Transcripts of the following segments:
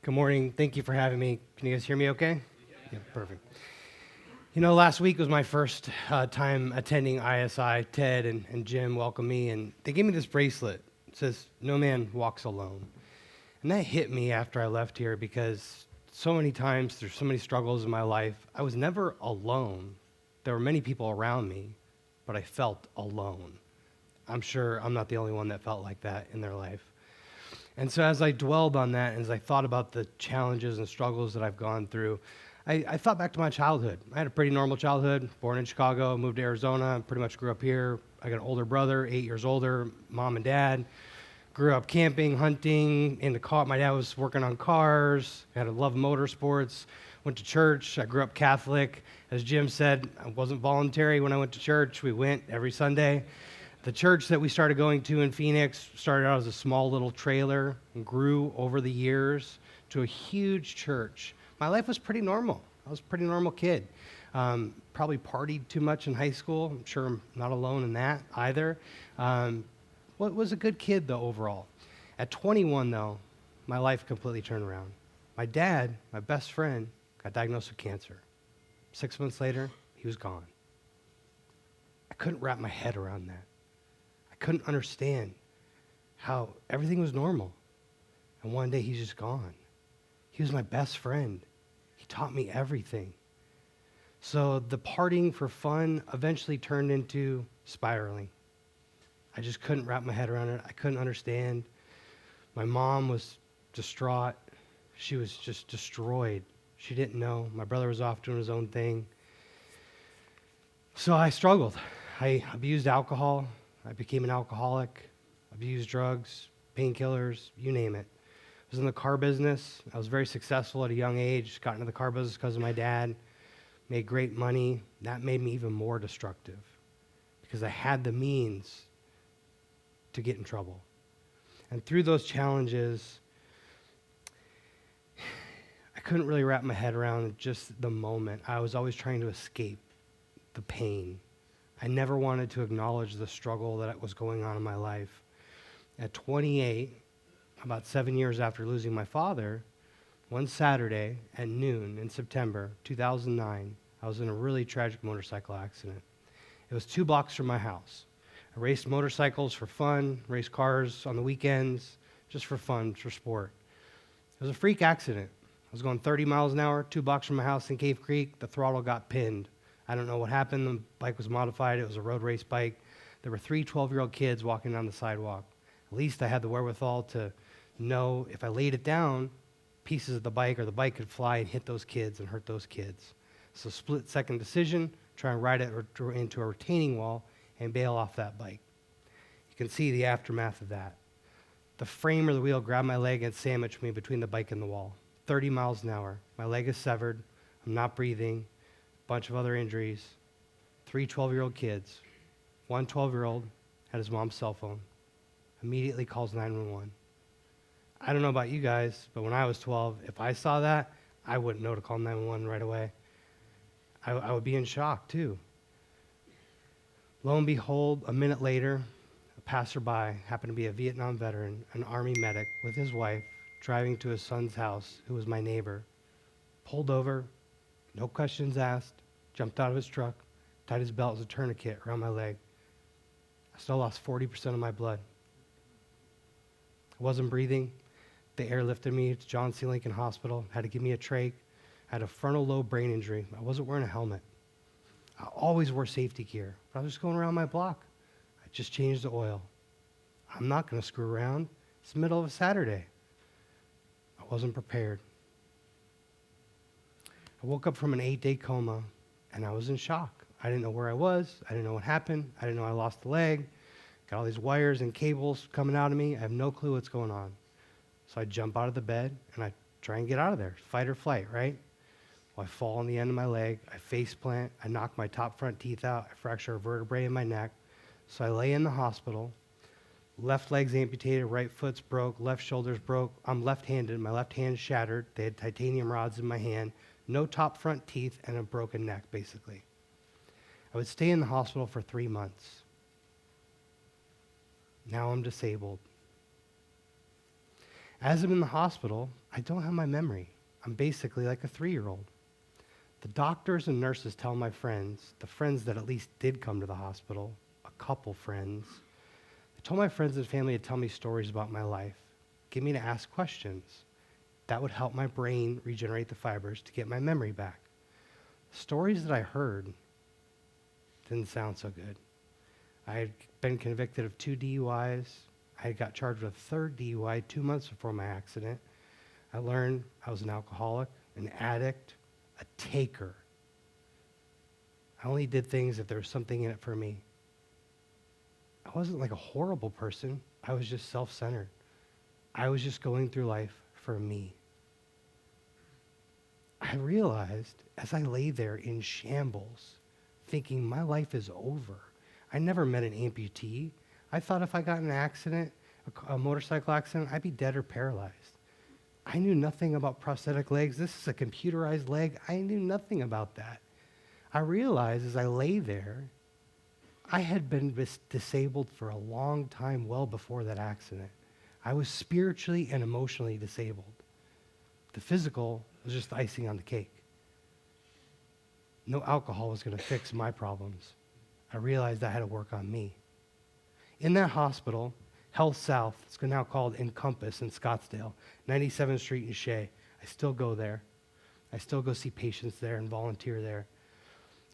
Good morning. Thank you for having me. Can you guys hear me okay? Yeah, perfect. You know, last week was my first time attending ISI. Ted and Jim welcomed me, and they gave me this bracelet. It says, "No man walks alone." And that hit me after I left here because so many times, through so many struggles in my life, I was never alone. There were many people around me, but I felt alone. I'm sure I'm not the only one that felt like that in their life. And so as I dwelled on that, and as I thought about the challenges and struggles that I've gone through, I thought back to my childhood. I had a pretty normal childhood, born in Chicago, moved to Arizona, pretty much grew up here. I got an older brother, 8 years older, mom and dad. Grew up camping, hunting, in the car. My dad was working on cars, had a love of motorsports, went to church. I grew up Catholic. As Jim said, I wasn't voluntary when I went to church. We went every Sunday. The church that we started going to in Phoenix started out as a small little trailer and grew over the years to a huge church. My life was pretty normal. I was a pretty normal kid. Probably partied too much in high school. I'm sure I'm not alone in that either. Was a good kid, though, overall. At 21, though, my life completely turned around. My dad, my best friend, got diagnosed with cancer. 6 months later, he was gone. I couldn't wrap my head around that. I couldn't understand how everything was normal. And one day he's just gone. He was my best friend. He taught me everything. So the partying for fun eventually turned into spiraling. I just couldn't wrap my head around it. I couldn't understand. My mom was distraught. She was just destroyed. She didn't know. My brother was off doing his own thing. So I struggled. I abused alcohol. I became an alcoholic, abused drugs, painkillers, you name it. I was in the car business. I was very successful at a young age, got into the car business because of my dad, made great money. That made me even more destructive because I had the means to get in trouble. And through those challenges, I couldn't really wrap my head around just the moment. I was always trying to escape the pain. I never wanted to acknowledge the struggle that was going on in my life. At 28, about 7 years after losing my father, one Saturday at noon in September 2009, I was in a really tragic motorcycle accident. It was 2 blocks from my house. I raced motorcycles for fun, raced cars on the weekends, just for fun, for sport. It was a freak accident. I was going 30 miles an hour, 2 blocks from my house in Cave Creek. The throttle got pinned. I don't know what happened. The bike was modified. It was a road race bike. There were 3 12-year-old kids walking down the sidewalk. At least I had the wherewithal to know if I laid it down, pieces of the bike or the bike could fly and hit those kids and hurt those kids. So split-second decision, try and ride it into a retaining wall and bail off that bike. You can see the aftermath of that. The frame of the wheel grabbed my leg and sandwiched me between the bike and the wall. 30 miles an hour. My leg is severed. I'm not breathing. Bunch of other injuries. 3 12-year-old kids. One 12-year-old had his mom's cell phone. Immediately calls 911. I don't know about you guys, but when I was 12, if I saw that, I wouldn't know to call 911 right away. I would be in shock too. Lo and behold, a minute later, a passerby, happened to be a Vietnam veteran, an Army medic with his wife, driving to his son's house, who was my neighbor, pulled over, no questions asked, jumped out of his truck, tied his belt as a tourniquet around my leg. I still lost 40% of my blood. I wasn't breathing. They airlifted me to John C. Lincoln Hospital, had to give me a trach. I had a frontal lobe brain injury. I wasn't wearing a helmet. I always wore safety gear, but I was just going around my block. I just changed the oil. I'm not going to screw around. It's the middle of a Saturday. I wasn't prepared. I woke up from an 8-day coma, and I was in shock. I didn't know where I was. I didn't know what happened. I didn't know I lost a leg. Got all these wires and cables coming out of me. I have no clue what's going on. So I jump out of the bed, and I try and get out of there. Fight or flight, right? Well, I fall on the end of my leg. I face plant. I knock my top front teeth out. I fracture a vertebrae in my neck. So I lay in the hospital. Left leg's amputated, right foot's broke, left shoulder's broke. I'm left-handed. My left hand's shattered. They had titanium rods in my hand. No top front teeth and a broken neck, basically. I would stay in the hospital for 3 months. Now I'm disabled. As I'm in the hospital, I don't have my memory. I'm basically like a 3-year-old. The doctors and nurses tell my friends, the friends that at least did come to the hospital, a couple friends, they told my friends and family to tell me stories about my life, get me to ask questions. That would help my brain regenerate the fibers to get my memory back. Stories that I heard didn't sound so good. I had been convicted of 2 DUIs. I got charged with a 3rd DUI 2 months before my accident. I learned I was an alcoholic, an addict, a taker. I only did things if there was something in it for me. I wasn't like a horrible person. I was just self-centered. I was just going through life for me. I realized as I lay there in shambles, thinking my life is over. I never met an amputee. I thought if I got in an accident, a motorcycle accident, I'd be dead or paralyzed. I knew nothing about prosthetic legs. This is a computerized leg. I knew nothing about that. I realized as I lay there, I had been disabled for a long time, well before that accident. I was spiritually and emotionally disabled. The physical was just the icing on the cake. No alcohol was going to fix my problems. I realized I had to work on me. In that hospital, Health South, it's now called Encompass in Scottsdale, 97th Street in Shea. I still go there. I still go see patients there and volunteer there.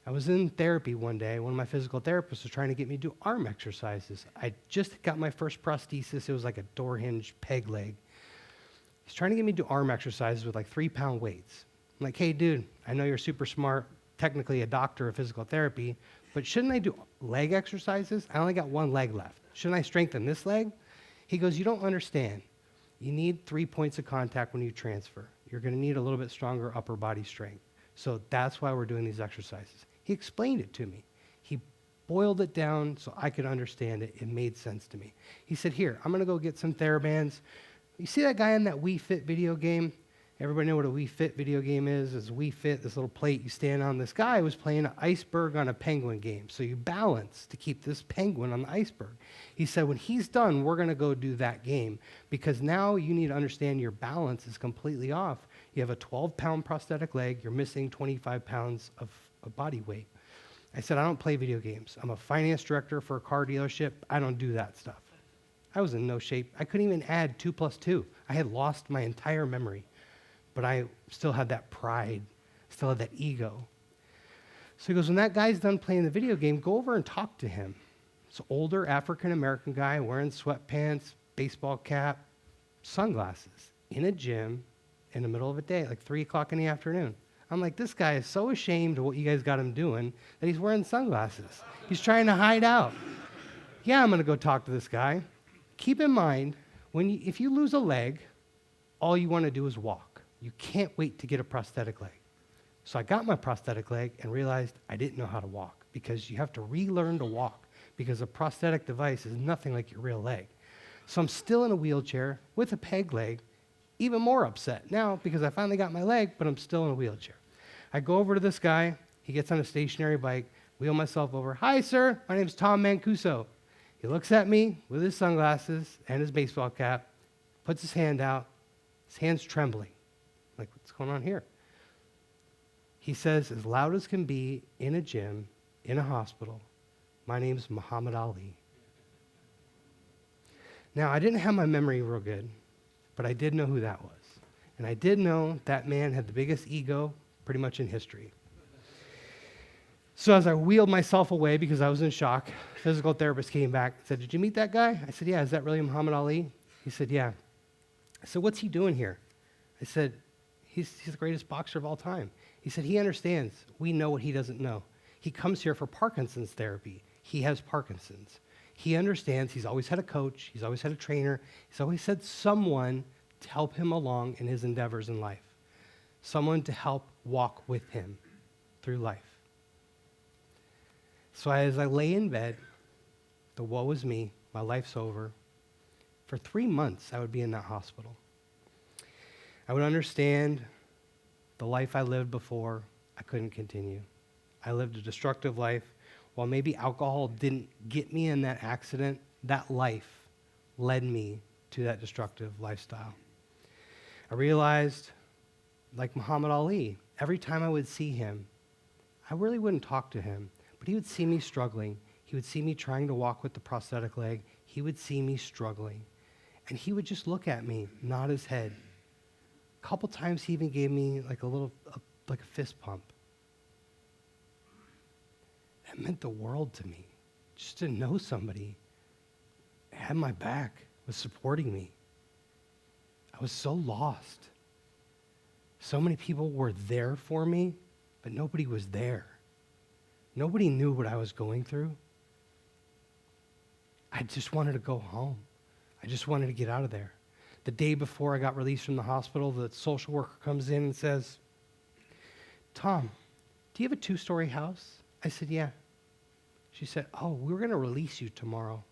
I was in therapy one day. One of my physical therapists was trying to get me to do arm exercises. I just got my first prosthesis. It was like a door hinge peg leg. He's trying to get me to do arm exercises with like 3-pound weights. I'm like, hey, dude, I know you're super smart, technically a doctor of physical therapy, but shouldn't I do leg exercises? I only got one leg left. Shouldn't I strengthen this leg? He goes, you don't understand. You need 3 points of contact when you transfer. You're going to need a little bit stronger upper body strength. So that's why we're doing these exercises. He explained it to me. He boiled it down so I could understand it. It made sense to me. He said, here, I'm going to go get some TheraBands. You see that guy in that Wii Fit video game? Everybody know what a Wii Fit video game is? It's Wii Fit, this little plate you stand on. This guy was playing an iceberg on a penguin game. So you balance to keep this penguin on the iceberg. He said, when he's done, we're going to go do that game because now you need to understand your balance is completely off. You have a 12-pound prosthetic leg. You're missing 25 pounds of body weight. I said, I don't play video games. I'm a finance director for a car dealership. I don't do that stuff. I was in no shape. I couldn't even add 2 plus 2. I had lost my entire memory. But I still had that pride, still had that ego. So he goes, when that guy's done playing the video game, go over and talk to him. It's an older African-American guy wearing sweatpants, baseball cap, sunglasses in a gym in the middle of a day, like 3 o'clock in the afternoon. I'm like, this guy is so ashamed of what you guys got him doing that he's wearing sunglasses. He's trying to hide out. Yeah, I'm going to go talk to this guy. Keep in mind, if you lose a leg, all you want to do is walk. You can't wait to get a prosthetic leg. So I got my prosthetic leg and realized I didn't know how to walk because you have to relearn to walk because a prosthetic device is nothing like your real leg. So I'm still in a wheelchair with a peg leg, even more upset now because I finally got my leg, but I'm still in a wheelchair. I go over to this guy. He gets on a stationary bike, wheel myself over. Hi, sir. My name's Tom Mancuso. He looks at me with his sunglasses and his baseball cap, puts his hand out. His hand's trembling. Like, what's going on here? He says, as loud as can be, in a gym, in a hospital, my name's Muhammad Ali. Now, I didn't have my memory real good, but I did know who that was. And I did know that man had the biggest ego pretty much in history. So as I wheeled myself away because I was in shock, physical therapist came back and said, did you meet that guy? I said, yeah, is that really Muhammad Ali? He said, yeah. I said, what's he doing here? I said, he's the greatest boxer of all time. He said, he understands. We know what he doesn't know. He comes here for Parkinson's therapy. He has Parkinson's. He understands. He's always had a coach. He's always had a trainer. He's always had someone to help him along in his endeavors in life. Someone to help walk with him through life. So as I lay in bed, the woe is me, my life's over. For 3 months, I would be in that hospital. I would understand the life I lived before, I couldn't continue. I lived a destructive life. While maybe alcohol didn't get me in that accident, that life led me to that destructive lifestyle. I realized, like Muhammad Ali, every time I would see him, I really wouldn't talk to him, but he would see me struggling. He would see me trying to walk with the prosthetic leg. He would see me struggling. And he would just look at me, nod his head. A couple times he even gave me like a fist pump. That meant the world to me. Just to know somebody had my back, was supporting me. I was so lost. So many people were there for me, but nobody was there. Nobody knew what I was going through. I just wanted to go home. I just wanted to get out of there. The day before I got released from the hospital, the social worker comes in and says, "Tom, do you have a 2-story house?" I said, "Yeah." She said, "Oh, we're going to release you tomorrow.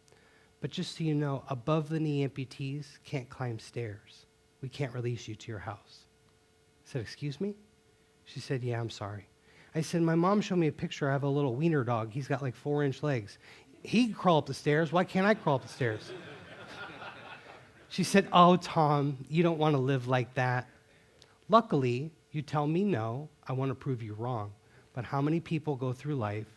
But just so you know, above-the-knee amputees can't climb stairs. We can't release you to your house." I said, "Excuse me?" She said, "Yeah, I'm sorry." I said, "My mom showed me a picture. I have a little wiener dog. He's got like 4-inch legs. He can crawl up the stairs. Why can't I crawl up the stairs?" She said, "Oh, Tom, you don't want to live like that. Luckily, you tell me no. I want to prove you wrong. But how many people go through life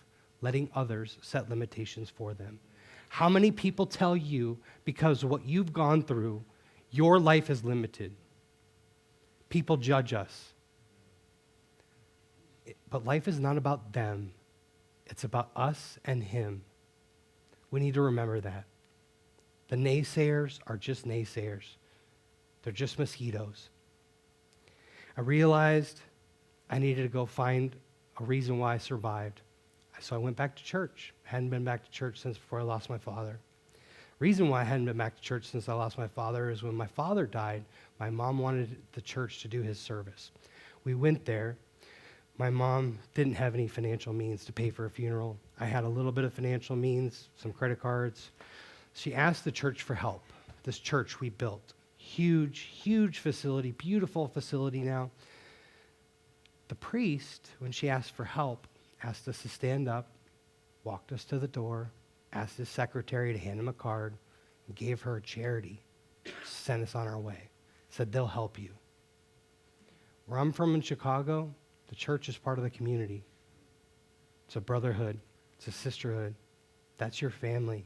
letting others set limitations for them? How many people tell you because of what you've gone through, your life is limited? People judge us. But life is not about them. It's about us and Him. We need to remember that. The naysayers are just naysayers. They're just mosquitoes." I realized I needed to go find a reason why I survived. So I went back to church. I hadn't been back to church since before I lost my father. Reason why I hadn't been back to church since I lost my father is when my father died, my mom wanted the church to do his service. We went there. My mom didn't have any financial means to pay for a funeral. I had a little bit of financial means, some credit cards. She asked the church for help. This church we built, huge, huge facility, beautiful facility now. The priest, when she asked for help, asked us to stand up, walked us to the door, asked his secretary to hand him a card, and gave her a charity, sent us on our way. Said, "They'll help you." Where I'm from in Chicago, the church is part of the community. It's a brotherhood. It's a sisterhood. That's your family.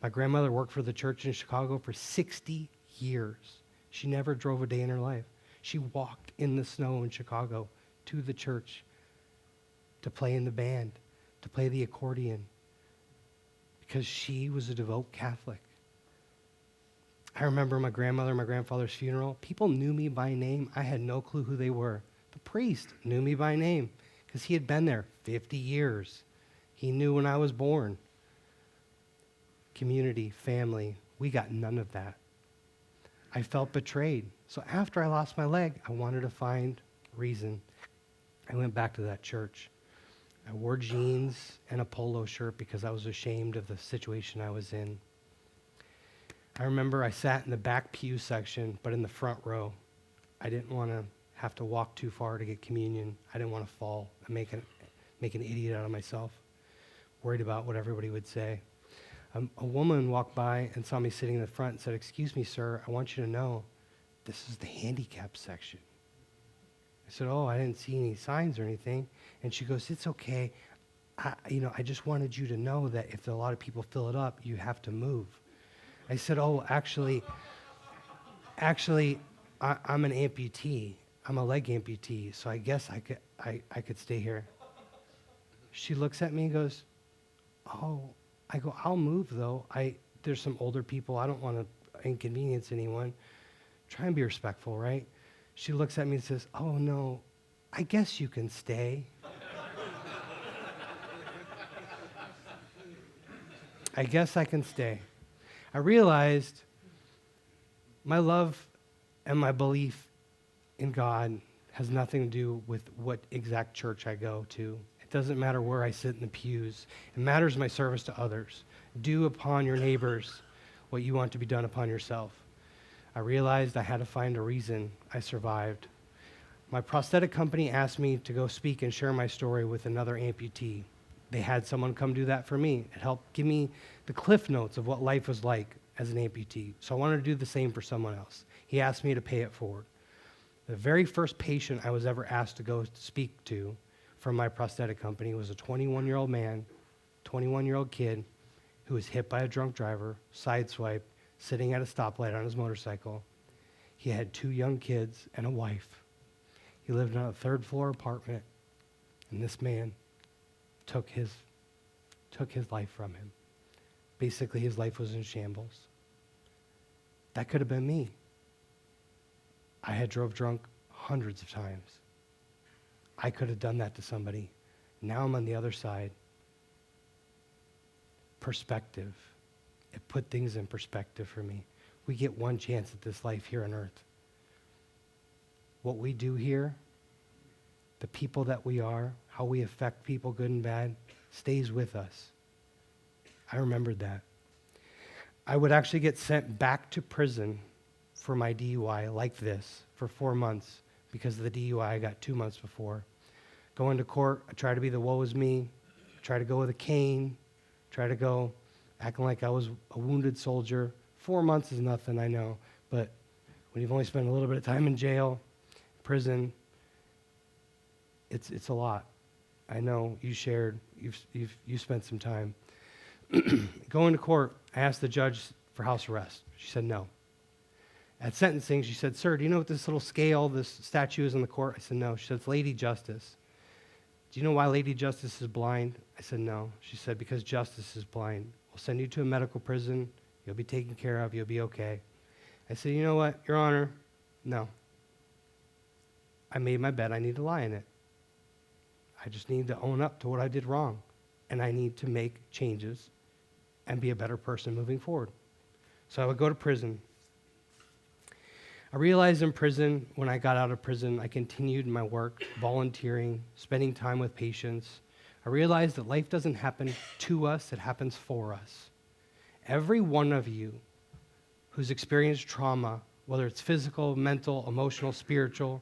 My grandmother worked for the church in Chicago for 60 years. She never drove a day in her life. She walked in the snow in Chicago to the church to play in the band, to play the accordion, because she was a devout Catholic. I remember my grandmother and my grandfather's funeral. People knew me by name. I had no clue who they were. The priest knew me by name because he had been there 50 years. He knew when I was born. Community, family, we got none of that. I felt betrayed. So after I lost my leg, I wanted to find reason. I went back to that church. I wore jeans and a polo shirt because I was ashamed of the situation I was in. I remember I sat in the back pew section, but in the front row. I didn't want to have to walk too far to get communion. I didn't want to fall and make an idiot out of myself. Worried about what everybody would say. A woman walked by and saw me sitting in the front and said, "Excuse me, sir, I want you to know this is the handicap section." I said, "Oh, I didn't see any signs or anything." And she goes, "It's okay. I just wanted you to know that if a lot of people fill it up, you have to move." I said, "Oh, actually, I'm an amputee. I'm a leg amputee, so I guess I could stay here." She looks at me and goes, "Oh." I go, "I'll move, though. There's some older people. I don't want to inconvenience anyone. Try and be respectful, right?" She looks at me and says, "Oh, no, I guess you can stay." I guess I can stay. I realized my love and my belief in God has nothing to do with what exact church I go to. It doesn't matter where I sit in the pews. It matters my service to others. Do upon your neighbors what you want to be done upon yourself. I realized I had to find a reason I survived. My prosthetic company asked me to go speak and share my story with another amputee. They had someone come do that for me. It helped give me the cliff notes of what life was like as an amputee. So I wanted to do the same for someone else. He asked me to pay it forward. The very first patient I was ever asked to go speak to from my prosthetic company was a 21-year-old man, 21-year-old kid who was hit by a drunk driver, sideswiped, sitting at a stoplight on his motorcycle. He had 2 young kids and a wife. He lived in a 3rd-floor apartment, and this man took his life from him. Basically, his life was in shambles. That could have been me. I had drove drunk hundreds of times. I could have done that to somebody. Now I'm on the other side. Perspective. It put things in perspective for me. We get one chance at this life here on earth. What we do here, the people that we are, how we affect people, good and bad, stays with us. I remembered that. I would actually get sent back to prison for my DUI like this for 4 months because of the DUI I got 2 months before. Going to court, I try to be the woe is me, try to go with a cane, try to go acting like I was a wounded soldier. 4 months is nothing, I know, but when you've only spent a little bit of time in jail, prison, it's a lot. I know you shared, you spent some time. Going to court, I asked the judge for house arrest. She said no. At sentencing, she said, "Sir, do you know what this little scale, this statue is in the court?" I said, "No." She said, "It's Lady Justice." "Do you know why Lady Justice is blind?" I said, "No." She said, "Because justice is blind. We'll send you to a medical prison. You'll be taken care of. You'll be okay." I said, "You know what, Your Honor? No. I made my bed. I need to lie in it. I just need to own up to what I did wrong, and I need to make changes and be a better person moving forward." So I would go to prison. I realized in prison, when I got out of prison, I continued my work, volunteering, spending time with patients. I realized that life doesn't happen to us, it happens for us. Every one of you who's experienced trauma, whether it's physical, mental, emotional, spiritual,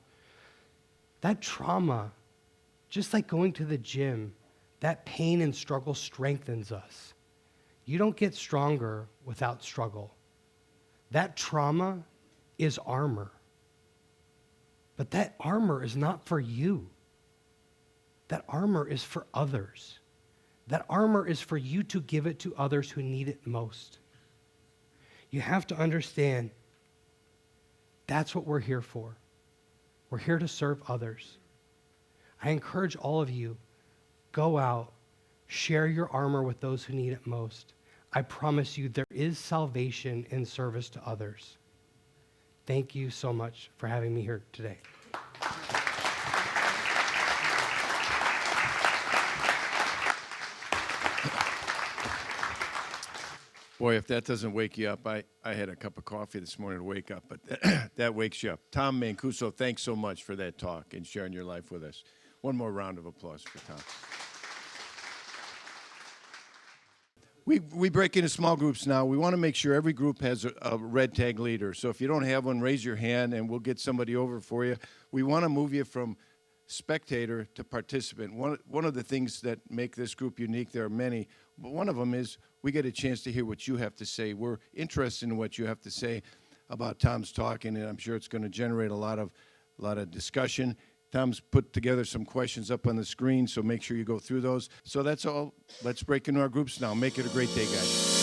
that trauma, just like going to the gym, that pain and struggle strengthens us. You don't get stronger without struggle. That trauma is armor. But that armor is not for you. That armor is for others. That armor is for you to give it to others who need it most. You have to understand that's what we're here for. We're here to serve others. I encourage all of you, go out, share your armor with those who need it most. I promise you there is salvation in service to others. Thank you so much for having me here today. Boy, if that doesn't wake you up, I had a cup of coffee this morning to wake up, but that wakes you up. Tom Mancuso, thanks so much for that talk and sharing your life with us. One more round of applause for Tom. We break into small groups now. We want to make sure every group has a red tag leader. So if you don't have one, raise your hand and we'll get somebody over for you. We want to move you from spectator to participant. One of the things that make this group unique, there are many, but one of them is we get a chance to hear what you have to say. We're interested in what you have to say about Tom's talk, and I'm sure it's going to generate a lot of discussion. Tom's put together some questions up on the screen, so make sure you go through those. So that's all. Let's break into our groups now. Make it a great day, guys.